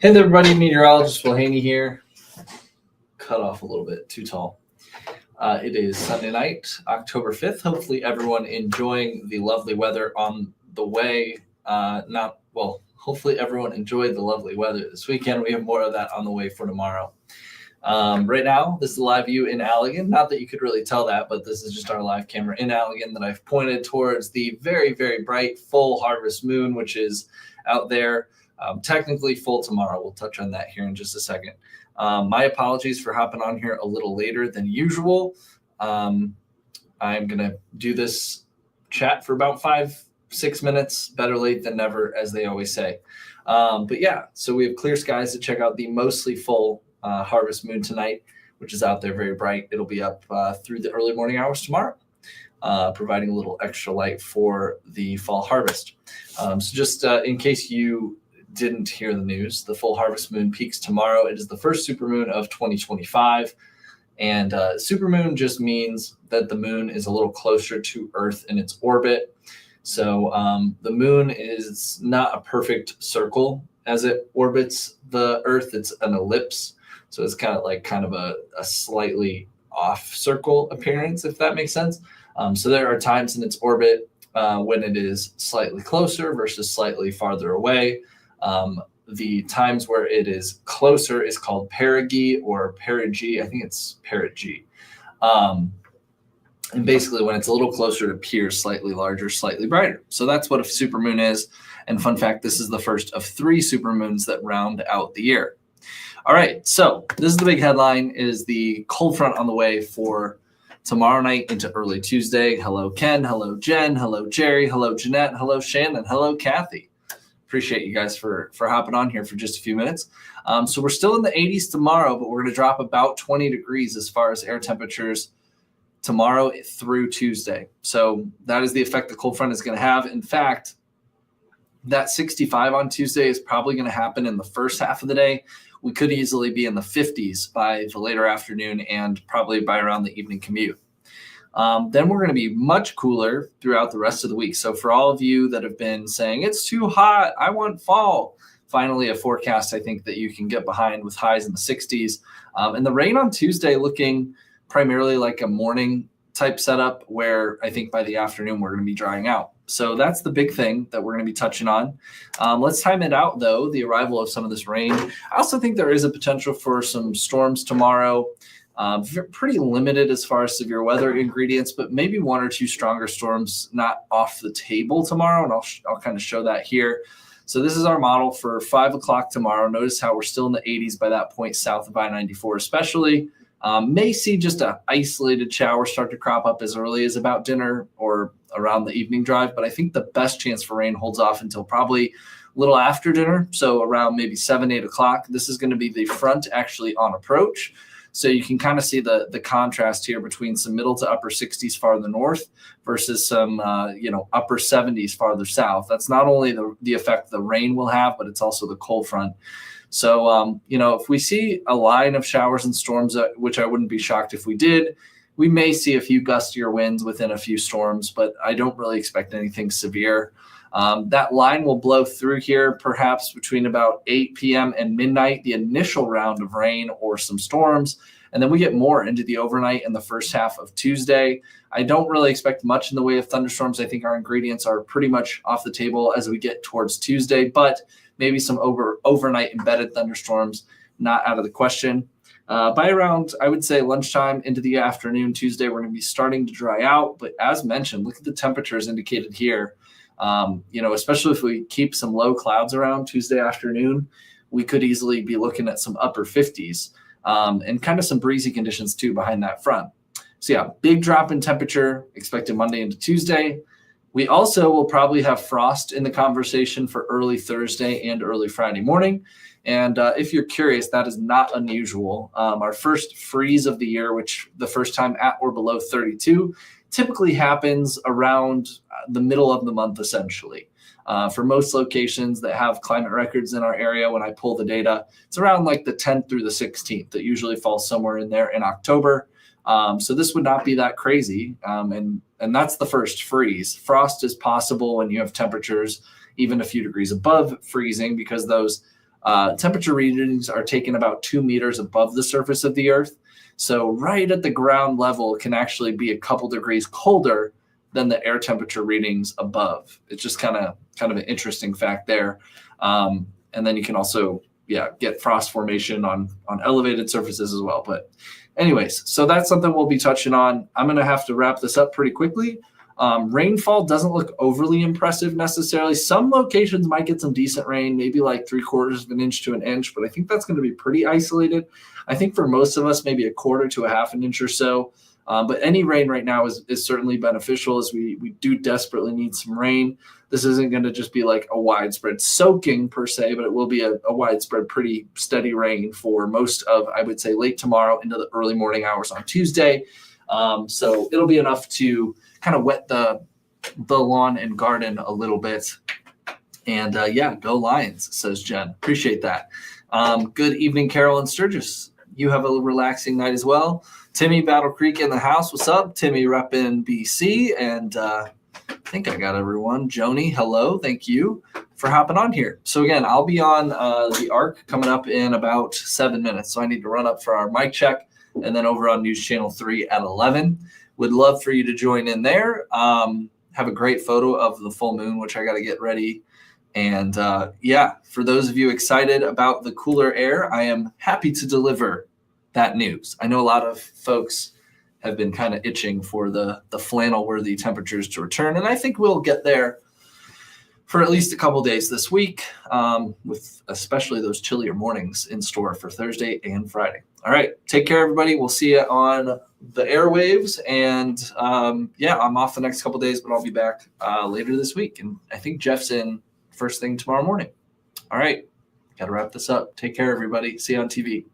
Hey there, everybody. Meteorologist Will Haney here. Cut off a little bit, too tall. It is Sunday night, October 5th. Hopefully everyone enjoying the lovely weather on the way. Hopefully everyone enjoyed the lovely weather this weekend. We have more of that on the way for tomorrow. Right now, this is a live view in Allegan. Not that you could really tell that, but this is just our live camera in Allegan that I've pointed towards the very, very bright full harvest moon, which is out there. Technically full tomorrow. We'll touch on that here in just a second. My apologies for hopping on here a little later than usual. I'm going to do this chat for about 5-6 minutes. Better late than never, as they always say. But yeah, so we have clear skies to check out the mostly full harvest moon tonight, which is out there very bright. It'll be up through the early morning hours tomorrow, providing a little extra light for the fall harvest. So just in case you didn't hear the news, the full harvest moon peaks tomorrow. It is the first supermoon of 2025. And supermoon just means that the moon is a little closer to Earth in its orbit. So the moon is not a perfect circle as it orbits the Earth. It's an ellipse. So it's kind of a slightly off circle appearance, if that makes sense. So there are times in its orbit when it is slightly closer versus slightly farther away. The times where it is closer is called perigee or perigee. I think it's perigee. And basically when it's a little closer, it appears slightly larger, slightly brighter. So that's what a supermoon is. And fun fact, this is the first of 3 supermoons that round out the year. All right, so this is the big headline, is the cold front on the way for tomorrow night into early Tuesday. Hello, Ken. Hello, Jen. Hello, Jerry. Hello, Jeanette. Hello, Shannon. Hello, Kathy. Appreciate you guys for hopping on here for just a few minutes. So we're still in the 80s tomorrow, but we're going to drop about 20 degrees as far as air temperatures tomorrow through Tuesday. So that is the effect the cold front is going to have. In fact, that 65 on Tuesday is probably going to happen in the first half of the day. We could easily be in the 50s by the later afternoon and probably by around the evening commute. Then we're going to be much cooler throughout the rest of the week. So for all of you that have been saying, it's too hot, I want fall, finally a forecast I think that you can get behind with highs in the 60s. And the rain on Tuesday looking primarily like a morning type setup where I think by the afternoon we're going to be drying out. So that's the big thing that we're going to be touching on. Let's time it out, though, the arrival of some of this rain. I also think there is a potential for some storms tomorrow. Pretty limited as far as severe weather ingredients, but maybe 1 or 2 stronger storms not off the table tomorrow, and I'll kind of show that here. So this is our model for 5 o'clock tomorrow. Notice how we're still in the 80s by that point south of I-94 especially. May see just an isolated shower start to crop up as early as about dinner or around the evening drive, but I think the best chance for rain holds off until probably a little after dinner, so around maybe 7-8 o'clock. This is going to be the front actually on approach. So you can kind of see the contrast here between some middle to upper 60s farther north versus some upper 70s farther south. That's not only the effect the rain will have, but it's also the cold front. So if we see a line of showers and storms, which I wouldn't be shocked if we did, we may see a few gustier winds within a few storms, but I don't really expect anything severe. That line will blow through here perhaps between about 8 p.m. and midnight, the initial round of rain or some storms. And then we get more into the overnight and the first half of Tuesday. I don't really expect much in the way of thunderstorms. I think our ingredients are pretty much off the table as we get towards Tuesday, but maybe some overnight embedded thunderstorms, not out of the question. By around, I would say, lunchtime into the afternoon Tuesday, we're going to be starting to dry out. But as mentioned, look at the temperatures indicated here. Especially if we keep some low clouds around Tuesday afternoon, we could easily be looking at some upper 50s and kind of some breezy conditions too behind that front. So yeah, big drop in temperature expected Monday into Tuesday. We also will probably have frost in the conversation for early Thursday and early Friday morning. And if you're curious, that is not unusual. Our first freeze of the year, which the first time at or below 32, typically happens around the middle of the month, essentially. For most locations that have climate records in our area, when I pull the data, it's around like the 10th through the 16th. That usually falls somewhere in there in October. So this would not be that crazy. And that's the first freeze. Frost is possible when you have temperatures even a few degrees above freezing because those Temperature readings are taken about 2 meters above the surface of the Earth. So right at the ground level can actually be a couple degrees colder than the air temperature readings above. It's just kind of an interesting fact there. And then you can also get frost formation on elevated surfaces as well. But anyways, so that's something we'll be touching on. I'm going to have to wrap this up pretty quickly. Rainfall doesn't look overly impressive necessarily. Some locations might get some decent rain, maybe like 3/4 of an inch to an inch, but I think that's going to be pretty isolated. I think for most of us, maybe 1/4 to 1/2 inch or so. But any rain right now is certainly beneficial, as we do desperately need some rain. This isn't going to just be like a widespread soaking per se, but it will be a widespread, pretty steady rain for most of, I would say, late tomorrow into the early morning hours on Tuesday. So it'll be enough to kind of wet the lawn and garden a little bit. And go Lions, says Jen. Appreciate that. Good evening, Carol and Sturgis. You have a relaxing night as well. Timmy Battle Creek in the house. What's up? Timmy repping BC. And I think I got everyone. Joni, hello. Thank you for hopping on here. So again, I'll be on the ARC coming up in about 7 minutes. So I need to run up for our mic check and then over on News Channel 3 at 11. Would love for you to join in there. Have a great photo of the full moon, which I got to get ready. And for those of you excited about the cooler air, I am happy to deliver that news. I know a lot of folks have been kind of itching for the flannel-worthy temperatures to return, and I think we'll get there for at least a couple days this week, with especially those chillier mornings in store for Thursday and Friday. All right, take care, everybody. We'll see you on the airwaves, and I'm off the next couple days, but I'll be back later this week, and I think Jeff's in first thing tomorrow morning. All right, got to wrap this up. Take care, everybody. See you on TV.